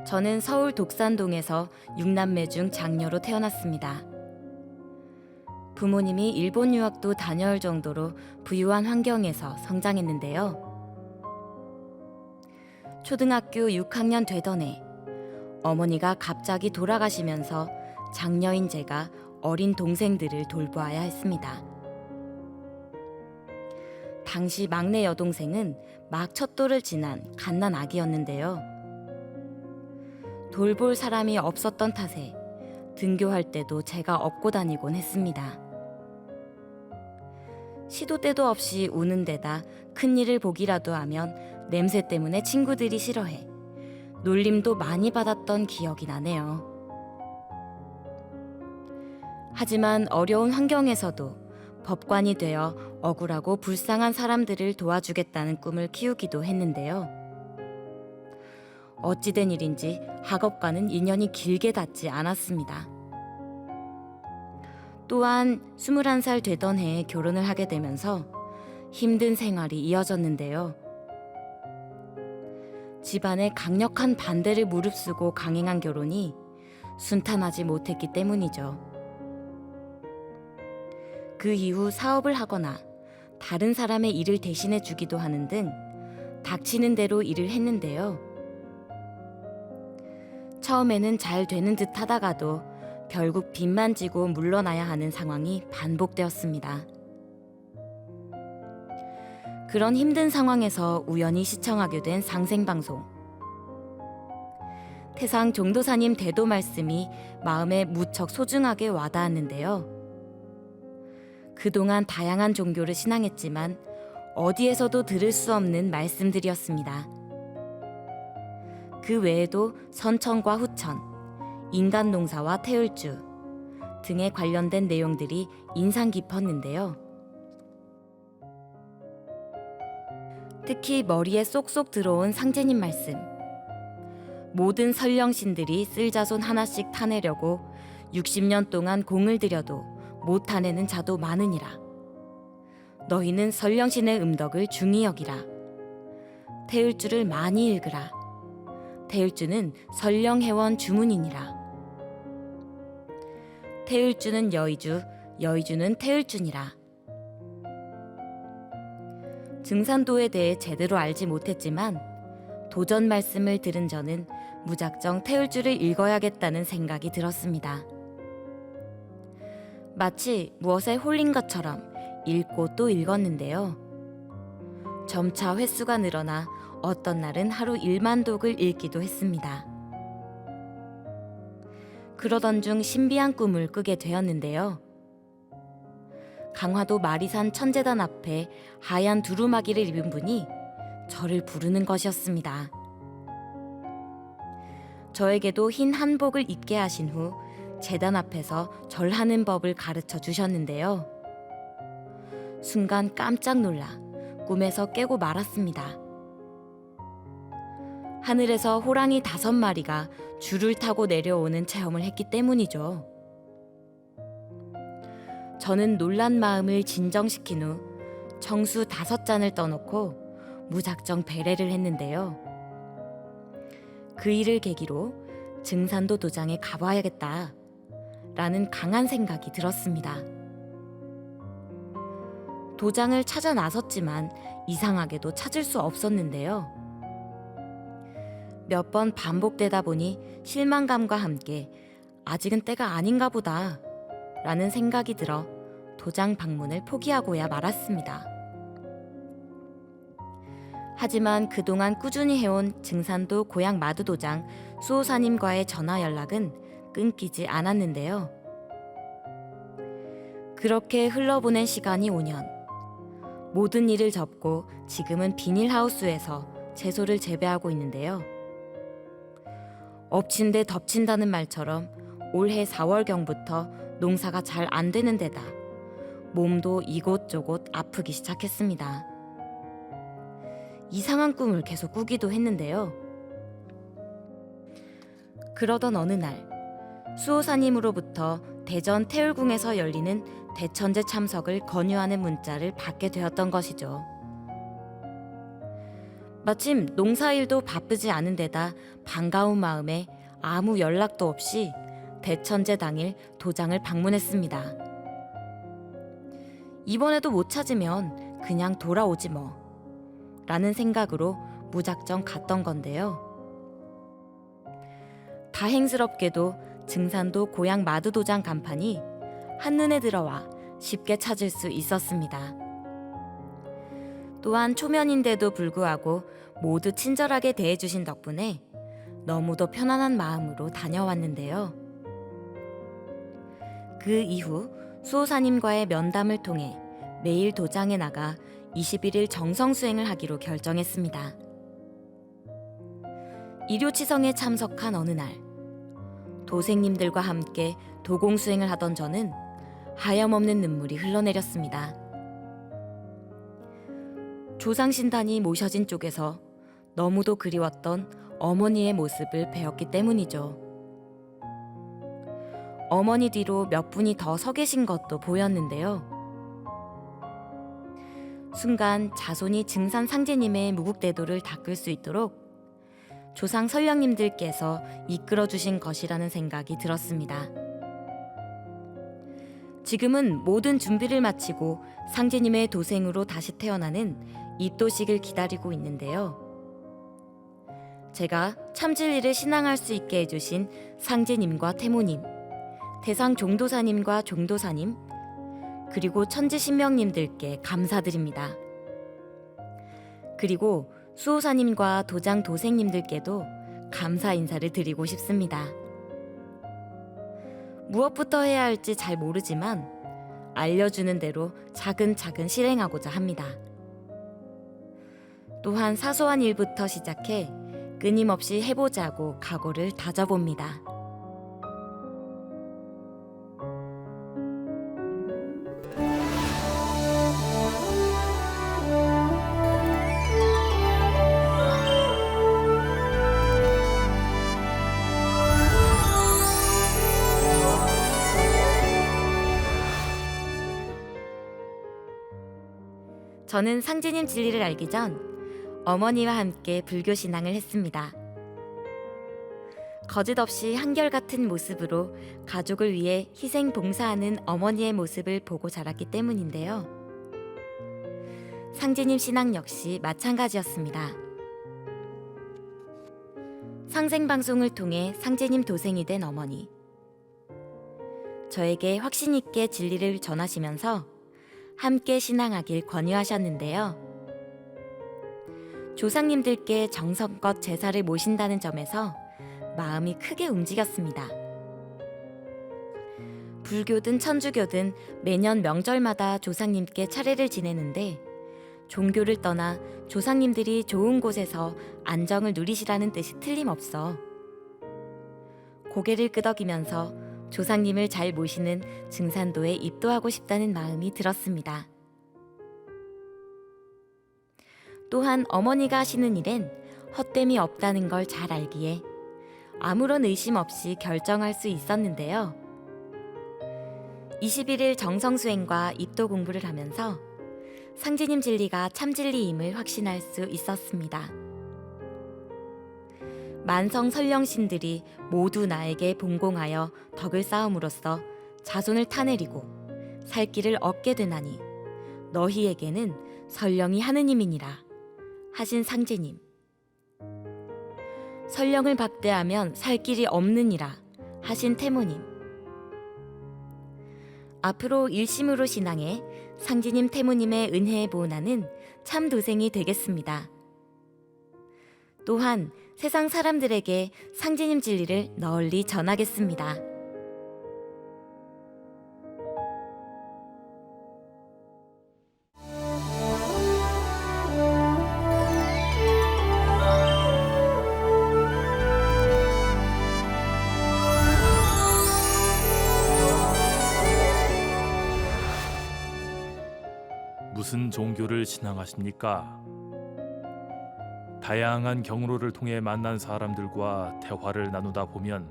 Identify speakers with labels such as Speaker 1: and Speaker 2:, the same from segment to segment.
Speaker 1: 저는 서울 독산동에서 6남매 중 장녀로 태어났습니다. 부모님이 일본 유학도 다녀올 정도로 부유한 환경에서 성장했는데요. 초등학교 6학년 되던 해 어머니가 갑자기 돌아가시면서 장녀인 제가 어린 동생들을 돌보아야 했습니다. 당시 막내 여동생은 막 첫 돌을 지난 갓난 아기였는데요. 돌볼 사람이 없었던 탓에 등교할 때도 제가 업고 다니곤 했습니다. 시도 때도 없이 우는 데다 큰일을 보기라도 하면 냄새 때문에 친구들이 싫어해 놀림도 많이 받았던 기억이 나네요. 하지만 어려운 환경에서도 법관이 되어 억울하고 불쌍한 사람들을 도와주겠다는 꿈을 키우기도 했는데요. 어찌된 일인지 학업과는 인연이 길게 닿지 않았습니다. 또한 21살 되던 해에 결혼을 하게 되면서 힘든 생활이 이어졌는데요. 집안의 강력한 반대를 무릅쓰고 강행한 결혼이 순탄하지 못했기 때문이죠. 그 이후 사업을 하거나 다른 사람의 일을 대신해 주기도 하는 등 닥치는 대로 일을 했는데요. 처음에는 잘 되는 듯 하다가도 결국 빚만 지고 물러나야 하는 상황이 반복되었습니다. 그런 힘든 상황에서 우연히 시청하게 된 상생방송. 태상 종도사님 대도 말씀이 마음에 무척 소중하게 와닿았는데요. 그동안 다양한 종교를 신앙했지만 어디에서도 들을 수 없는 말씀들이었습니다. 그 외에도 선천과 후천, 인간농사와 태울주 등에 관련된 내용들이 인상 깊었는데요. 특히 머리에 쏙쏙 들어온 상제님 말씀. 모든 선령신들이 쓸자손 하나씩 타내려고 60년 동안 공을 들여도 못 타내는 자도 많으니라. 너희는 선령신의 음덕을 중히 여기라. 태울주를 많이 읽으라. 태울주는 선령회원 주문이니라. 태울주는 여의주, 여의주는 태울주니라. 증산도에 대해 제대로 알지 못했지만 도전 말씀을 들은 저는 무작정 태울주를 읽어야겠다는 생각이 들었습니다. 마치 무엇에 홀린 것처럼 읽고 또 읽었는데요. 점차 횟수가 늘어나 어떤 날은 하루 1만 독을 읽기도 했습니다. 그러던 중 신비한 꿈을 꾸게 되었는데요. 강화도 마리산 천재단 앞에 하얀 두루마기를 입은 분이 저를 부르는 것이었습니다. 저에게도 흰 한복을 입게 하신 후 재단 앞에서 절하는 법을 가르쳐 주셨는데요. 순간 깜짝 놀라 꿈에서 깨고 말았습니다. 하늘에서 호랑이 5마리가 줄을 타고 내려오는 체험을 했기 때문이죠. 저는 놀란 마음을 진정시킨 후 청수 5잔을 떠놓고 무작정 배례를 했는데요. 그 일을 계기로 증산도 도장에 가봐야겠다 라는 강한 생각이 들었습니다. 도장을 찾아 나섰지만 이상하게도 찾을 수 없었는데요. 몇 번 반복되다 보니 실망감과 함께 아직은 때가 아닌가 보다 라는 생각이 들어 도장 방문을 포기하고야 말았습니다. 하지만 그동안 꾸준히 해온 증산도 고향 마두도장 수호사님과의 전화 연락은 끊기지 않았는데요. 그렇게 흘러보낸 시간이 5년. 모든 일을 접고 지금은 비닐하우스에서 채소를 재배하고 있는데요. 엎친 데 덮친다는 말처럼 올해 4월경부터 농사가 잘 안 되는 데다 몸도 이곳저곳 아프기 시작했습니다. 이상한 꿈을 계속 꾸기도 했는데요. 그러던 어느 날 수호사님으로부터 대전 태울궁에서 열리는 대천제 참석을 권유하는 문자를 받게 되었던 것이죠. 마침 농사일도 바쁘지 않은 데다 반가운 마음에 아무 연락도 없이 대천제 당일 도장을 방문했습니다. 이번에도 못 찾으면 그냥 돌아오지 뭐 라는 생각으로 무작정 갔던 건데요. 다행스럽게도 증산도 고향 마두도장 간판이 한눈에 들어와 쉽게 찾을 수 있었습니다. 또한 초면인데도 불구하고 모두 친절하게 대해주신 덕분에 너무도 편안한 마음으로 다녀왔는데요. 그 이후 수호사님과의 면담을 통해 매일 도장에 나가 21일 정성수행을 하기로 결정했습니다. 일요치성에 참석한 어느 날 도생님들과 함께 도공수행을 하던 저는 하염없는 눈물이 흘러내렸습니다. 조상신단이 모셔진 쪽에서 너무도 그리웠던 어머니의 모습을 배웠기 때문이죠. 어머니 뒤로 몇 분이 더 서 계신 것도 보였는데요. 순간 자손이 증산 상제님의 무국대도를 닦을 수 있도록 조상 선량님들께서 이끌어주신 것이라는 생각이 들었습니다. 지금은 모든 준비를 마치고 상제님의 도생으로 다시 태어나는 입도식을 기다리고 있는데요. 제가 참진리를 신앙할 수 있게 해주신 상제님과 태모님, 대상 종도사님과 종도사님, 그리고 천지신명님들께 감사드립니다. 그리고 수호사님과 도장 도생님들께도 감사 인사를 드리고 싶습니다. 무엇부터 해야 할지 잘 모르지만 알려주는 대로 차근차근 실행하고자 합니다. 또한 사소한 일부터 시작해 끊임없이 해보자고 각오를 다져봅니다. 저는 상제님 진리를 알기 전 어머니와 함께 불교 신앙을 했습니다. 거짓없이 한결같은 모습으로 가족을 위해 희생 봉사하는 어머니의 모습을 보고 자랐기 때문인데요. 상제님 신앙 역시 마찬가지였습니다. 상생방송을 통해 상제님 도생이 된 어머니. 저에게 확신 있게 진리를 전하시면서 함께 신앙하길 권유하셨는데요. 조상님들께 정성껏 제사를 모신다는 점에서 마음이 크게 움직였습니다. 불교든 천주교든 매년 명절마다 조상님께 차례를 지내는데 종교를 떠나 조상님들이 좋은 곳에서 안정을 누리시라는 뜻이 틀림없어. 고개를 끄덕이면서 조상님을 잘 모시는 증산도에 입도하고 싶다는 마음이 들었습니다. 또한 어머니가 하시는 일엔 헛됨이 없다는 걸 잘 알기에 아무런 의심 없이 결정할 수 있었는데요. 21일 정성수행과 입도 공부를 하면서 상제님 진리가 참진리임을 확신할 수 있었습니다. 만성 선령신들이 모두 나에게 봉공하여 덕을 쌓음으로써 자손을 타내리고 살 길을 얻게 되나니 너희에게는 선령이 하느님이니라 하신 상제님. 선령을 박대하면 살 길이 없느니라 하신 태모님. 앞으로 일심으로 신앙해 상제님 태모님의 은혜에 보은하는 참 도생이 되겠습니다. 또한 세상 사람들에게 상제님 진리를 널리 전하겠습니다.
Speaker 2: 무슨 종교를 신앙하십니까? 다양한 경로를 통해 만난 사람들과 대화를 나누다 보면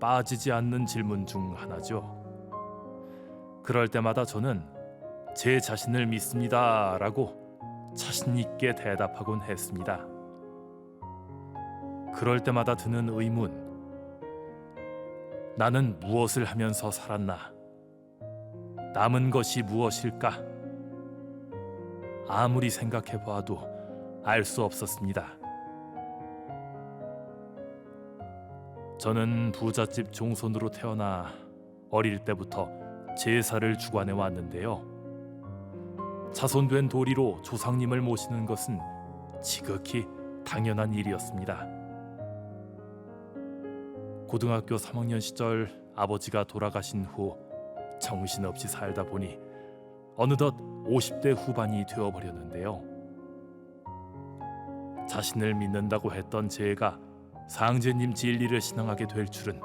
Speaker 2: 빠지지 않는 질문 중 하나죠. 그럴 때마다 저는 제 자신을 믿습니다 라고 자신 있게 대답하곤 했습니다. 그럴 때마다 드는 의문, 나는 무엇을 하면서 살았나? 남은 것이 무엇일까? 아무리 생각해 봐도 알 수 없었습니다. 저는 부잣집 종손으로 태어나 어릴 때부터 제사를 주관해 왔는데요. 자손된 도리로 조상님을 모시는 것은 지극히 당연한 일이었습니다. 고등학교 3학년 시절 아버지가 돌아가신 후 정신없이 살다 보니 어느덧 50대 후반이 되어버렸는데요. 자신을 믿는다고 했던 제가 상제님 진리를 신앙하게 될 줄은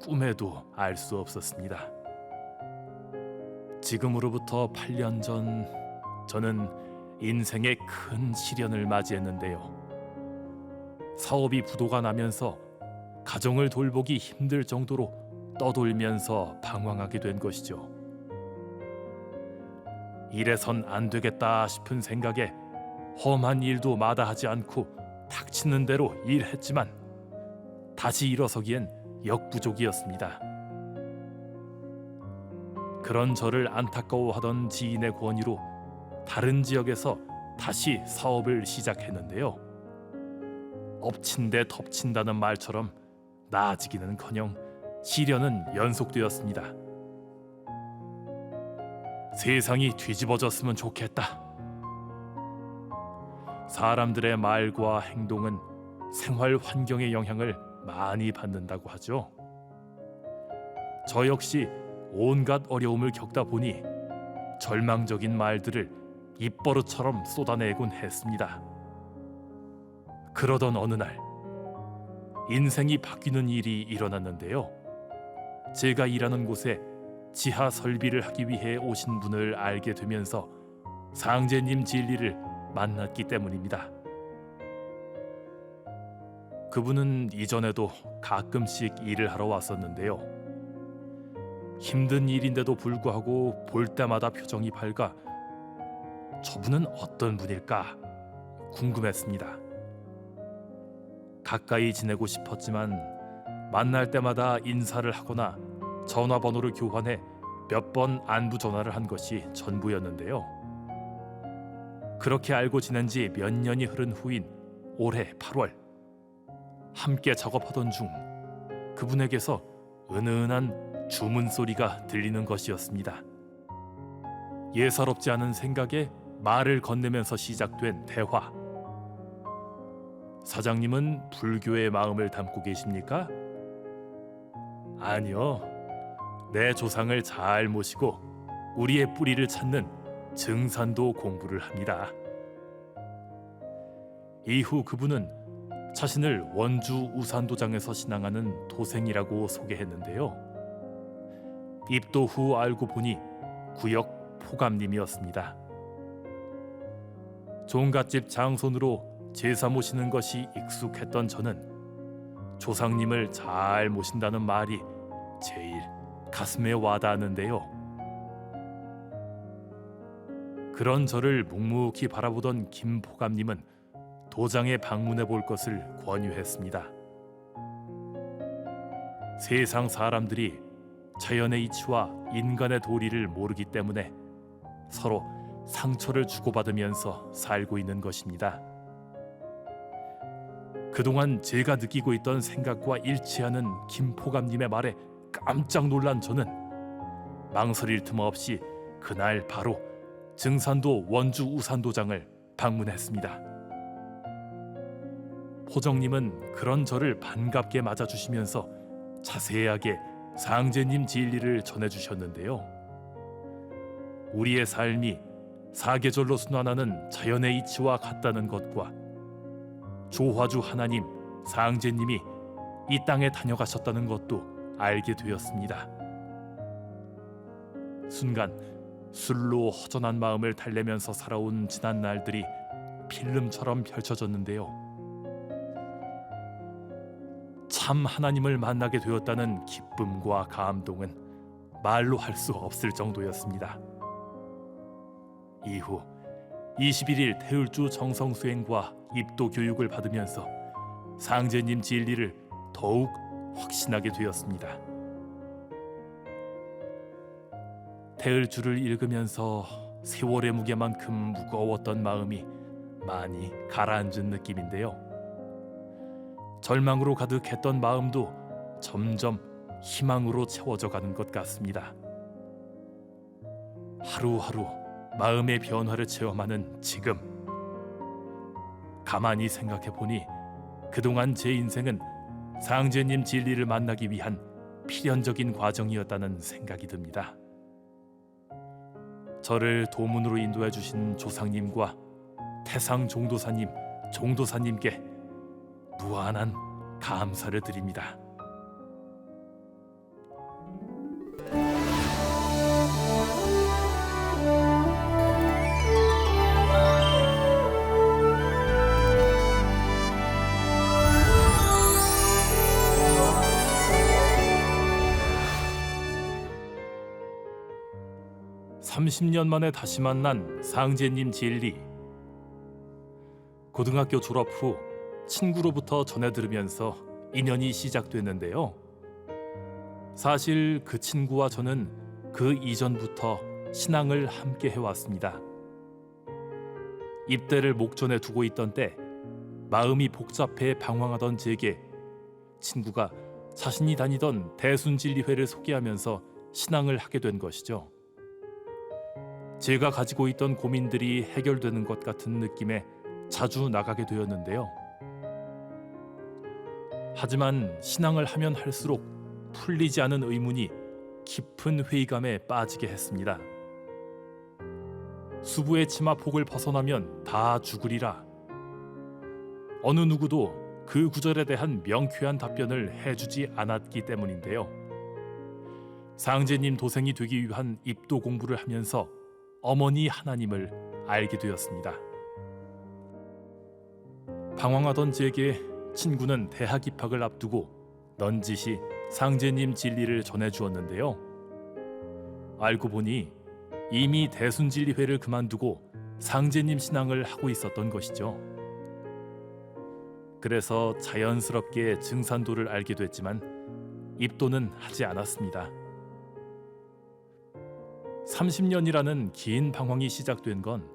Speaker 2: 꿈에도 알 수 없었습니다. 지금으로부터 8년 전 저는 인생의 큰 시련을 맞이했는데요. 사업이 부도가 나면서 가정을 돌보기 힘들 정도로 떠돌면서 방황하게 된 것이죠. 이래선 안 되겠다 싶은 생각에 험한 일도 마다하지 않고 닥치는 대로 일했지만 다시 일어서기엔 역부족이었습니다. 그런 저를 안타까워하던 지인의 권유로 다른 지역에서 다시 사업을 시작했는데요. 엎친 데 덮친다는 말처럼 나아지기는커녕 시련은 연속되었습니다. 세상이 뒤집어졌으면 좋겠다. 사람들의 말과 행동은 생활 환경의 영향을 많이 받는다고 하죠. 저 역시 온갖 어려움을 겪다 보니 절망적인 말들을 입버릇처럼 쏟아내곤 했습니다. 그러던 어느 날 인생이 바뀌는 일이 일어났는데요. 제가 일하는 곳에 지하 설비를 하기 위해 오신 분을 알게 되면서 상제님 진리를 만났기 때문입니다. 그분은 이전에도 가끔씩 일을 하러 왔었는데요. 힘든 일인데도 불구하고 볼 때마다 표정이 밝아 저분은 어떤 분일까 궁금했습니다. 가까이 지내고 싶었지만 만날 때마다 인사를 하거나 전화번호를 교환해 몇 번 안부 전화를 한 것이 전부였는데요. 그렇게 알고 지낸 지 몇 년이 흐른 후인 올해 8월 함께 작업하던 중 그분에게서 은은한 주문 소리가 들리는 것이었습니다. 예사롭지 않은 생각에 말을 건네면서 시작된 대화. 사장님은 불교의 마음을 담고 계십니까? 아니요. 내 조상을 잘 모시고 우리의 뿌리를 찾는 증산도 공부를 합니다. 이후 그분은 자신을 원주 우산도장에서 신앙하는 도생이라고 소개했는데요. 입도 후 알고 보니 구역 포감님이었습니다. 종갓집 장손으로 제사 모시는 것이 익숙했던 저는 조상님을 잘 모신다는 말이 제일 가슴에 와닿았는데요. 그런 저를 묵묵히 바라보던 김포감님은 도장에 방문해 볼 것을 권유했습니다. 세상 사람들이 자연의 이치와 인간의 도리를 모르기 때문에 서로 상처를 주고받으면서 살고 있는 것입니다. 그동안 제가 느끼고 있던 생각과 일치하는 김포감님의 말에 깜짝 놀란 저는 망설일 틈 없이 그날 바로 증산도 원주 우산도장을 방문했습니다. 포정님은 그런 저를 반갑게 맞아주시면서 자세하게 상제님 진리를 전해주셨는데요. 우리의 삶이 사계절로 순환하는 자연의 이치와 같다는 것과 조화주 하나님 상제님이 이 땅에 다녀가셨다는 것도 알게 되었습니다. 순간 술로 허전한 마음을 달래면서 살아온 지난 날들이 필름처럼 펼쳐졌는데요. 참 하나님을 만나게 되었다는 기쁨과 감동은 말로 할 수 없을 정도였습니다. 이후 21일 태울주 정성수행과 입도 교육을 받으면서 상제님 진리를 더욱 확신하게 되었습니다. 태울주를 읽으면서 세월의 무게만큼 무거웠던 마음이 많이 가라앉은 느낌인데요. 절망으로 가득했던 마음도 점점 희망으로 채워져 가는 것 같습니다. 하루하루 마음의 변화를 체험하는 지금, 가만히 생각해 보니 그동안 제 인생은 상제님 진리를 만나기 위한 필연적인 과정이었다는 생각이 듭니다. 저를 도문으로 인도해 주신 조상님과 태상 종도사님, 종도사님께 무한한 감사를 드립니다. (30년) 만에 다시 만난 상제님 진리. 고등학교 졸업 후 친구로부터 전해 들으면서 인연이 시작됐는데요. 사실 그 친구와 저는 그 이전부터 신앙을 함께 해왔습니다. 입대를 목전에 두고 있던 때 마음이 복잡해 방황하던 제게 친구가 자신이 다니던 대순진리회를 소개하면서 신앙을 하게 된 것이죠. 제가 가지고 있던 고민들이 해결되는 것 같은 느낌에 자주 나가게 되었는데요. 하지만 신앙을 하면 할수록 풀리지 않은 의문이 깊은 회의감에 빠지게 했습니다. 수부의 치마폭을 벗어나면 다 죽으리라. 어느 누구도 그 구절에 대한 명쾌한 답변을 해주지 않았기 때문인데요. 상제님 도생이 되기 위한 입도 공부를 하면서 어머니 하나님을 알게 되었습니다. 방황하던 제게 친구는 대학 입학을 앞두고 넌지시 상제님 진리를 전해주었는데요. 알고 보니 이미 대순진리회를 그만두고 상제님 신앙을 하고 있었던 것이죠. 그래서 자연스럽게 증산도를 알게 됐지만 입도는 하지 않았습니다. 30년이라는 긴 방황이 시작된 건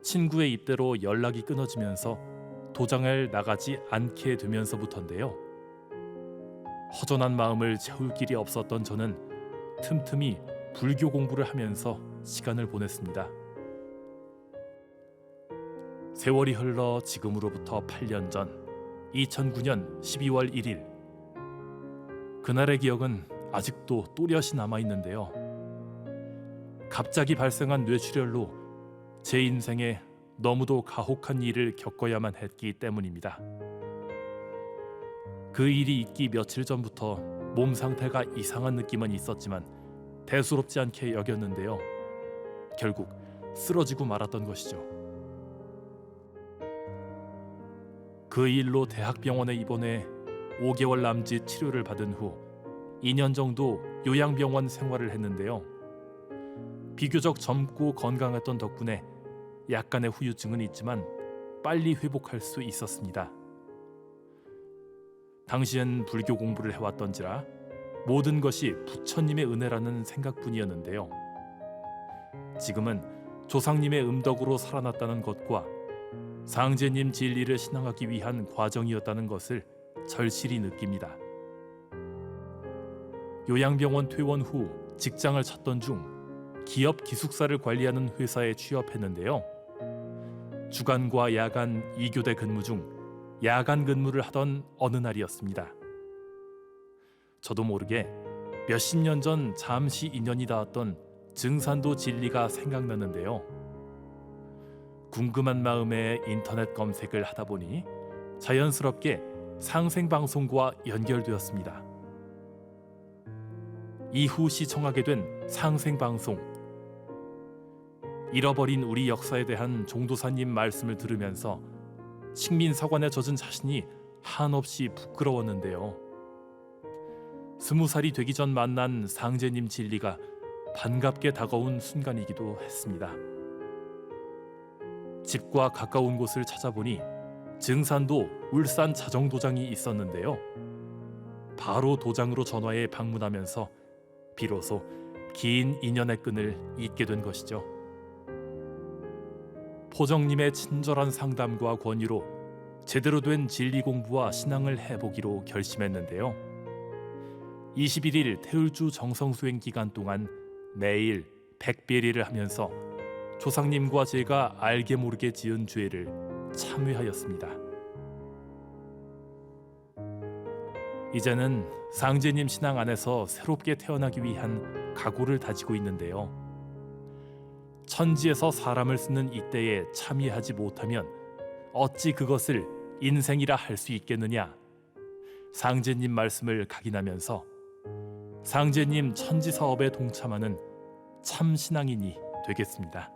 Speaker 2: 친구의 입대로 연락이 끊어지면서 도장을 나가지 않게 되면서부터인데요. 허전한 마음을 채울 길이 없었던 저는 틈틈이 불교 공부를 하면서 시간을 보냈습니다. 세월이 흘러 지금으로부터 8년 전 2009년 12월 1일, 그날의 기억은 아직도 또렷이 남아있는데요. 갑자기 발생한 뇌출혈로 제 인생에 너무도 가혹한 일을 겪어야만 했기 때문입니다. 그 일이 있기 며칠 전부터 몸 상태가 이상한 느낌은 있었지만 대수롭지 않게 여겼는데요. 결국 쓰러지고 말았던 것이죠. 그 일로 대학병원에 입원해 5개월 남짓 치료를 받은 후 2년 정도 요양병원 생활을 했는데요. 비교적 젊고 건강했던 덕분에 약간의 후유증은 있지만 빨리 회복할 수 있었습니다. 당시엔 불교 공부를 해왔던지라 모든 것이 부처님의 은혜라는 생각뿐이었는데요. 지금은 조상님의 음덕으로 살아났다는 것과 상제님 진리를 신앙하기 위한 과정이었다는 것을 절실히 느낍니다. 요양병원 퇴원 후 직장을 찾던 중 기업 기숙사를 관리하는 회사에 취업했는데요. 주간과 야간 2교대 근무 중 야간 근무를 하던 어느 날이었습니다. 저도 모르게 몇십 년 전 잠시 인연이 닿았던 증산도 진리가 생각났는데요. 궁금한 마음에 인터넷 검색을 하다 보니 자연스럽게 상생방송과 연결되었습니다. 이후 시청하게 된 상생방송. 잃어버린 우리 역사에 대한 종도사님 말씀을 들으면서 식민사관에 젖은 자신이 한없이 부끄러웠는데요. 20살이 되기 전 만난 상제님 진리가 반갑게 다가온 순간이기도 했습니다. 집과 가까운 곳을 찾아보니 증산도 울산 자정도장이 있었는데요. 바로 도장으로 전화해 방문하면서 비로소 긴 인연의 끈을 잇게 된 것이죠. 포정님의 친절한 상담과 권유로 제대로 된 진리 공부와 신앙을 해보기로 결심했는데요. 21일 태울주 정성수행 기간 동안 매일 백배리를 하면서 조상님과 제가 알게 모르게 지은 죄를 참회하였습니다. 이제는 상제님 신앙 안에서 새롭게 태어나기 위한 각오를 다지고 있는데요. 천지에서 사람을 쓰는 이때에 참여하지 못하면 어찌 그것을 인생이라 할 수 있겠느냐. 상제님 말씀을 각인하면서 상제님 천지 사업에 동참하는 참 신앙인이 되겠습니다.